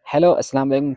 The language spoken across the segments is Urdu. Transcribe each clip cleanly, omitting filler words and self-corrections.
Hello, Assalamu alaikum,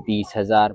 20,000।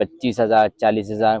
25,000, 40,000।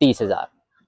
30,000।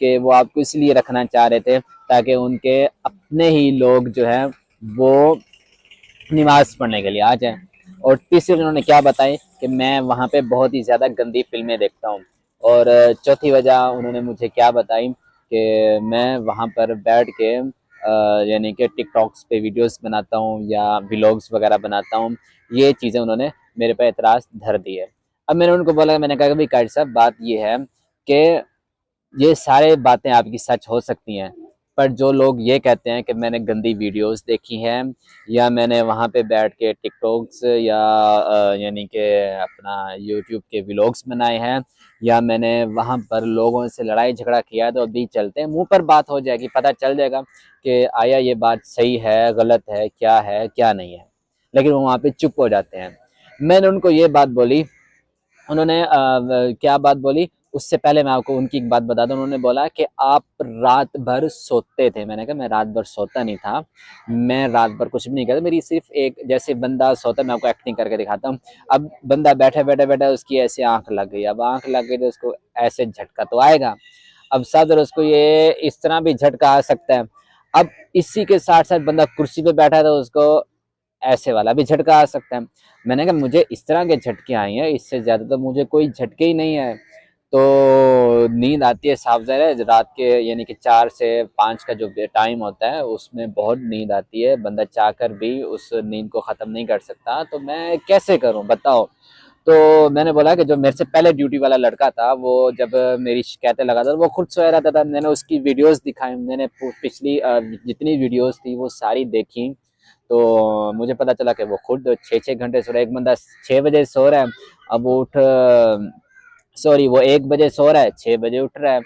کہ وہ آپ کو اس لیے رکھنا چاہ رہے تھے تاکہ ان کے اپنے ہی لوگ جو ہیں وہ نماز پڑھنے کے لیے آ جائیں۔ اور تیسری انہوں نے کیا بتائی کہ میں وہاں پہ بہت ہی زیادہ گندی فلمیں دیکھتا ہوں۔ اور چوتھی وجہ انہوں نے مجھے کیا بتائی کہ میں وہاں پر بیٹھ کے یعنی کہ ٹک ٹاکس پہ ویڈیوز بناتا ہوں یا ولاگس وغیرہ بناتا ہوں، یہ چیزیں انہوں نے میرے پہ اعتراض دھر دی ہے۔ اب میں نے ان کو بولا، میں نے کہا کہ بھائی قائد صاحب بات یہ ہے کہ یہ سارے باتیں آپ کی سچ ہو سکتی ہیں، پر جو لوگ یہ کہتے ہیں کہ میں نے گندی ویڈیوز دیکھی ہیں یا میں نے وہاں پہ بیٹھ کے ٹک ٹاکس یا یعنی کہ اپنا یوٹیوب کے ولاگس بنائے ہیں یا میں نے وہاں پر لوگوں سے لڑائی جھگڑا کیا، تو ابھی چلتے ہیں، منہ پر بات ہو جائے گی، پتہ چل جائے گا کہ آیا یہ بات صحیح ہے، غلط ہے، کیا نہیں ہے۔ لیکن وہ وہاں پہ چپ ہو جاتے ہیں۔ میں نے ان کو یہ بات بولی، انہوں نے کیا بات بولی، اس سے پہلے میں آپ کو ان کی ایک بات بتا دوں۔ انہوں نے بولا کہ آپ رات بھر سوتے تھے۔ میں نے کہا میں رات بھر سوتا نہیں تھا، میں رات بھر کچھ بھی نہیں کرتا، میری صرف ایک جیسے بندہ سوتا ہے، میں آپ کو ایکٹنگ کر کے دکھاتا ہوں۔ اب بندہ بیٹھے اس کی ایسے آنکھ لگ گئی، اب آنکھ لگ گئی تو اس کو ایسے جھٹکا تو آئے گا۔ اب صدر اس کو یہ اس طرح بھی جھٹکا آ سکتا ہے۔ اب اسی کے ساتھ ساتھ بندہ کرسی پہ بیٹھا ہے تو اس کو ایسے والا بھی جھٹکا آ سکتا ہے۔ میں نے کہا مجھے اس طرح کے جھٹکے آئی ہیں، اس سے زیادہ تو مجھے کوئی جھٹکے ہی نہیں ہے۔ تو نیند آتی ہے صاف ظاہر ہے، رات کے یعنی کہ 4 سے 5 کا جو ٹائم ہوتا ہے اس میں بہت نیند آتی ہے، بندہ چاہ کر بھی اس نیند کو ختم نہیں کر سکتا، تو میں کیسے کروں بتاؤ۔ تو میں نے بولا کہ جو میرے سے پہلے ڈیوٹی والا لڑکا تھا، وہ جب میری شکایتیں لگاتا تھا وہ خود سویا رہتا تھا، میں نے اس کی ویڈیوز دکھائی، میں نے پچھلی جتنی ویڈیوز تھی وہ ساری دیکھی، تو مجھے پتا چلا کہ وہ خود 6 گھنٹے سو رہا ہے۔ ایک بندہ 6 بجے سو رہا ہے، اب وہ وہ 1 بجے سو رہا ہے، 6 بجے اٹھ رہا ہے،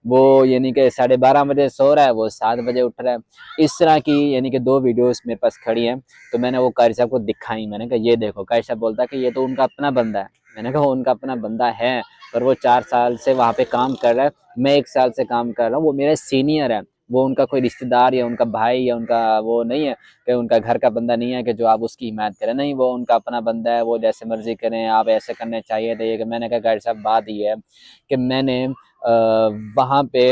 وہ یعنی کہ 12:30 بجے سو رہا ہے، وہ 7 بجے اٹھ رہا ہے۔ اس طرح کی یعنی کہ 2 ویڈیوز میرے پاس کھڑی ہیں، تو میں نے وہ قاری صاحب کو دکھائی، میں نے کہا یہ دیکھو۔ قاری صاحب بولتا کہ یہ تو ان کا اپنا بندہ ہے۔ میں نے کہا وہ ان کا اپنا بندہ ہے، پر وہ 4 سال سے وہاں پہ کام کر رہا ہے، میں 1 سال سے کام کر رہا ہوں، وہ میرے سینئر ہے، وہ ان کا کوئی رشتہ دار یا ان کا بھائی یا ان کا وہ نہیں ہے کہ ان کا گھر کا بندہ نہیں ہے کہ جو آپ اس کی حمایت کریں، نہیں، وہ ان کا اپنا بندہ ہے، وہ جیسے مرضی کریں، آپ ایسے کرنے چاہیے تھے کہ میں نے کہا قاری صاحب بات یہ ہے کہ میں نے وہاں پہ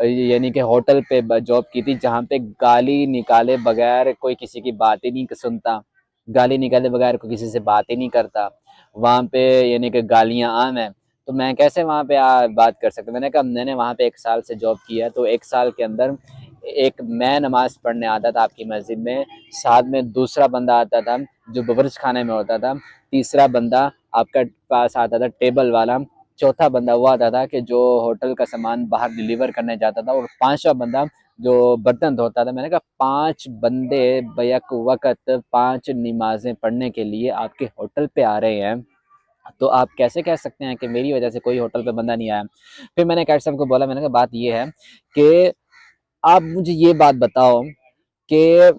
یعنی کہ ہوٹل پہ جاب کی تھی جہاں پہ گالی نکالے بغیر کوئی کسی کی بات ہی نہیں سنتا، گالی نکالے بغیر کوئی کسی سے بات ہی نہیں کرتا، وہاں پہ یعنی کہ گالیاں عام ہیں، تو میں کیسے وہاں پہ بات کر سکتا۔ میں نے کہا میں نے وہاں پہ 1 سال سے جاب کیا، تو 1 سال کے اندر ایک میں نماز پڑھنے آتا تھا آپ کی مسجد میں، ساتھ میں دوسرا بندہ آتا تھا جو باورچی خانے میں ہوتا تھا، تیسرا بندہ آپ کا پاس آتا تھا ٹیبل والا، چوتھا بندہ وہ آتا تھا کہ جو ہوٹل کا سامان باہر ڈیلیور کرنے جاتا تھا، اور 5واں بندہ جو برتن دھوتا تھا۔ میں نے کہا 5 بندے بیک وقت 5 نمازیں پڑھنے کے لیے آپ کے ہوٹل پہ آ رہے ہیں، تو آپ کیسے کہہ سکتے ہیں کہ میری وجہ سے کوئی ہوٹل پہ بندہ نہیں آیا۔ پھر میں نے قائد صاحب کو بولا، میں نے کہا بات یہ ہے کہ آپ مجھے یہ بات بتاؤ کہ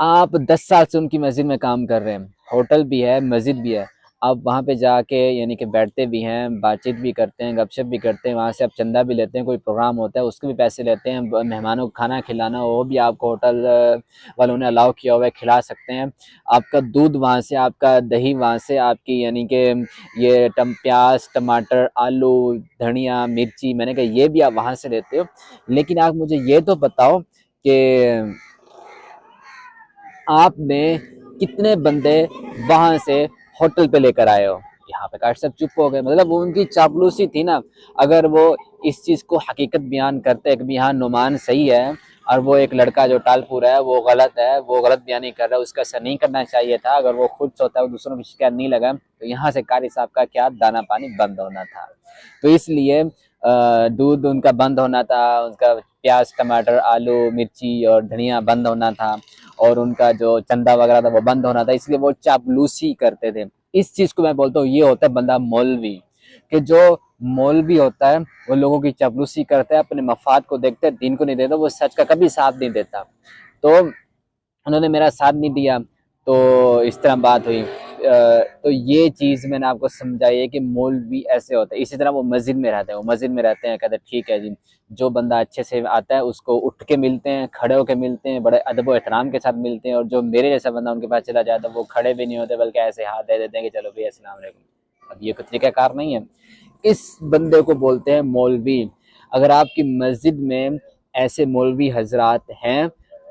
آپ 10 سال سے ان کی مسجد میں کام کر رہے ہیں، ہوٹل بھی ہے، مسجد بھی ہے، آپ وہاں پہ جا کے یعنی کہ بیٹھتے بھی ہیں، بات چیت بھی کرتے ہیں، گپ شپ بھی کرتے ہیں، وہاں سے آپ چندہ بھی لیتے ہیں، کوئی پروگرام ہوتا ہے اس کے بھی پیسے لیتے ہیں، مہمانوں کو کھانا کھلانا وہ بھی آپ کو ہوٹل والوں نے الاؤ کیا ہوا ہے، کھلا سکتے ہیں، آپ کا دودھ وہاں سے، آپ کا دہی وہاں سے، آپ کی یعنی کہ یہ پیاز، ٹماٹر، آلو، دھنیا، مرچی، میں نے کہا یہ بھی آپ وہاں سے لیتے ہو، لیکن آپ مجھے یہ تو بتاؤ کہ آپ نے کتنے بندے وہاں سے ہوٹل پہ لے کر آئے ہو۔ یہاں پہ کاش سب چپ ہو گئے، مطلب وہ ان کی چاپلوسی تھی نا، اگر وہ اس چیز کو حقیقت بیان کرتے کہ یہاں نعمان صحیح ہے اور وہ ایک لڑکا جو ٹالپور ہے وہ غلط ہے، وہ غلط بیانی کر رہا ہے، اس کا ایسا نہیں کرنا چاہیے تھا، اگر وہ خود سوتا ہے وہ دوسروں کی شکایت نہیں لگا تو یہاں سے قاری صاحب کا کیا دانا پانی بند ہونا تھا۔ تو اس لیے دودھ ان کا بند ہونا تھا، ان کا پیاز، ٹماٹر، آلو، مرچی اور دھنیا بند ہونا تھا، اور ان کا جو چندہ وغیرہ تھا وہ بند ہونا تھا، اس لیے وہ چاپلوسی کرتے تھے۔ اس چیز کو میں بولتا ہوں یہ ہوتا ہے بندہ مولوی، کہ جو مولوی ہوتا ہے وہ لوگوں کی چاپلوسی کرتا ہے، اپنے مفاد کو دیکھتا ہے، دین کو نہیں دیتا، وہ سچ کا کبھی ساتھ نہیں دیتا۔ تو انہوں نے میرا ساتھ نہیں دیا، تو اس طرح بات ہوئی۔ تو یہ چیز میں نے آپ کو سمجھائی ہے کہ مولوی ایسے ہوتے ہیں۔ اسی طرح وہ مسجد میں رہتے ہیں، وہ مسجد میں رہتے ہیں، کہتے ہیں ٹھیک ہے جی، جو بندہ اچھے سے آتا ہے اس کو اٹھ کے ملتے ہیں، کھڑے ہو کے ملتے ہیں، بڑے ادب و احترام کے ساتھ ملتے ہیں، اور جو میرے جیسا بندہ ان کے پاس چلا جاتا ہے وہ کھڑے بھی نہیں ہوتے بلکہ ایسے ہاتھ دے دیتے ہیں کہ چلو بھائی السلام علیکم۔ اب یہ کوئی طریقہ کار نہیں ہے، اس بندے کو بولتے ہیں مولوی۔ اگر آپ کی مسجد میں ایسے مولوی حضرات ہیں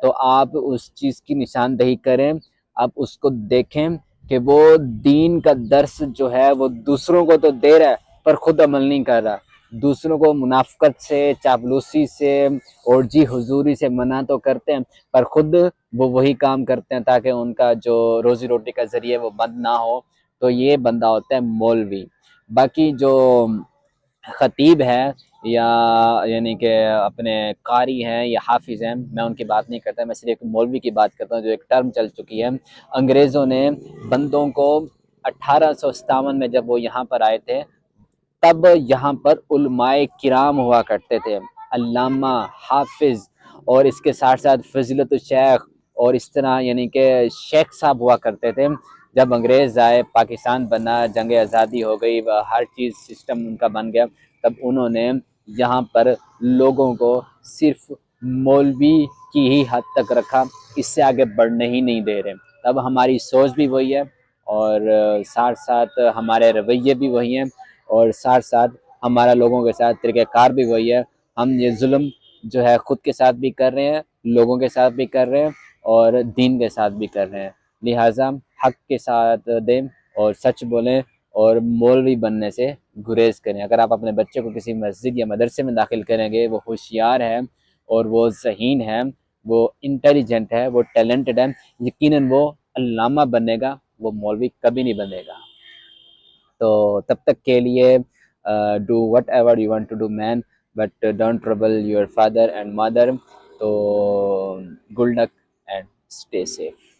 تو آپ اس چیز کی نشاندہی کریں، آپ اس کو دیکھیں کہ وہ دین کا درس جو ہے وہ دوسروں کو تو دے رہا ہے پر خود عمل نہیں کر رہا، دوسروں کو منافقت سے، چاپلوسی سے اور جی حضوری سے منع تو کرتے ہیں پر خود وہ وہی کام کرتے ہیں تاکہ ان کا جو روزی روٹی کا ذریعہ وہ بند نہ ہو، تو یہ بندہ ہوتا ہے مولوی۔ باقی جو خطیب ہے یا یعنی کہ اپنے قاری ہیں یا حافظ ہیں، میں ان کی بات نہیں کرتا، میں صرف ایک مولوی کی بات کرتا ہوں جو ایک ٹرم چل چکی ہے۔ انگریزوں نے بندوں کو 1857 میں جب وہ یہاں پر آئے تھے تب یہاں پر علماء کرام ہوا کرتے تھے، علامہ، حافظ اور اس کے ساتھ ساتھ فضیلت الشیخ اور اس طرح یعنی کہ شیخ صاحب ہوا کرتے تھے۔ جب انگریز آئے، پاکستان بنا، جنگ آزادی ہو گئی، ہر چیز سسٹم ان کا بن گیا، تب انہوں نے یہاں پر لوگوں کو صرف مولوی کی ہی حد تک رکھا، اس سے آگے بڑھنے ہی نہیں دے رہے۔ اب ہماری سوچ بھی وہی ہے اور ساتھ ساتھ ہمارے رویے بھی وہی ہیں اور ساتھ ساتھ ہمارا لوگوں کے ساتھ طریقہ کار بھی وہی ہے۔ ہم یہ ظلم جو ہے خود کے ساتھ بھی کر رہے ہیں، لوگوں کے ساتھ بھی کر رہے ہیں اور دین کے ساتھ بھی کر رہے ہیں، لہٰذا حق کے ساتھ دیں اور سچ بولیں اور مولوی بننے سے گریز کریں۔ اگر آپ اپنے بچے کو کسی مسجد یا مدرسے میں داخل کریں گے، وہ ہوشیار ہے اور وہ ذہین ہے، وہ انٹیلیجنٹ ہے، وہ ٹیلنٹڈ ہے، یقیناً وہ علامہ بنے گا، وہ مولوی کبھی نہیں بنے گا۔ تو تب تک کے لیے do whatever you want to do man but don't trouble your father and mother. تو good luck and stay safe.